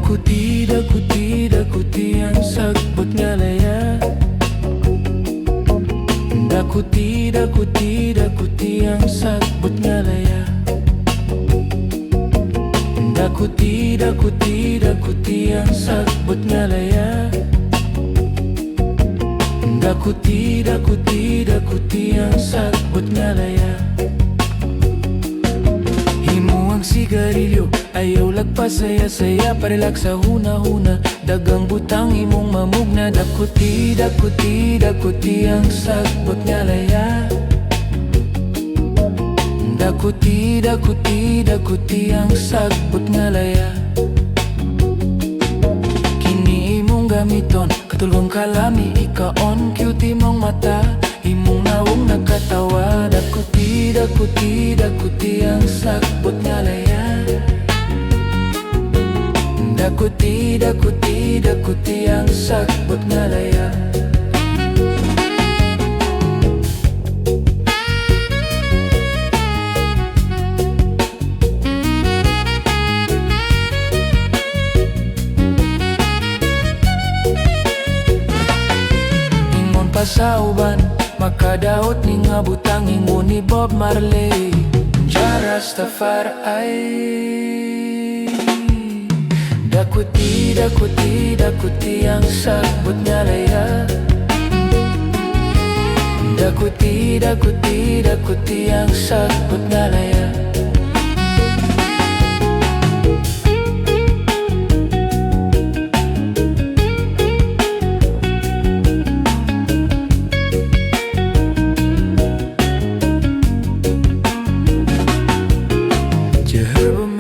Dakuti ang sagbot nga laya. Dakuti ang sagbot nga laya. Dakuti ang sagbot nga laya. Dakuti ang sagbot nga laya. Himo ang sigarilyo, ayaw lagpasaya-saya, parelak sa huna-huna, dagang butang imong mamugna. Dakuti ang sagbot nga laya. Dakuti ang sagbot nga laya. Kini imong gamiton, katulong kalami, ikaon cute imong mata, imong nawong nagkatawa. Dakuti ang sagbot nga laya. Dakuti ang sagbot nga laya. Ingon pa sa uban, makadaot ni nga butang, ingon ni Bob Marley, Ja Rastafari. Dakuti ang sagbot nga laya. Dakuti ang sagbot nga laya.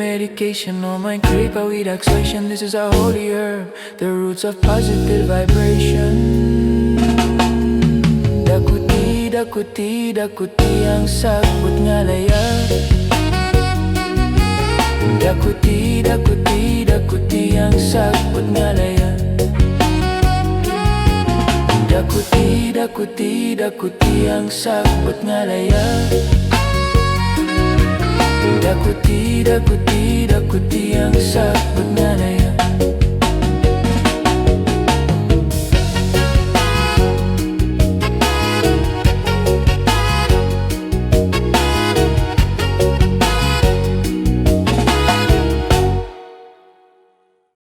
Medication on my creep out with excitation. This is a holy herb, the roots of positive vibration. Dakuti ang sagbot nga laya. Dakuti ang sagbot nga laya. Dakuti ang sagbot nga laya. Dakuti ang sagbot nga laya.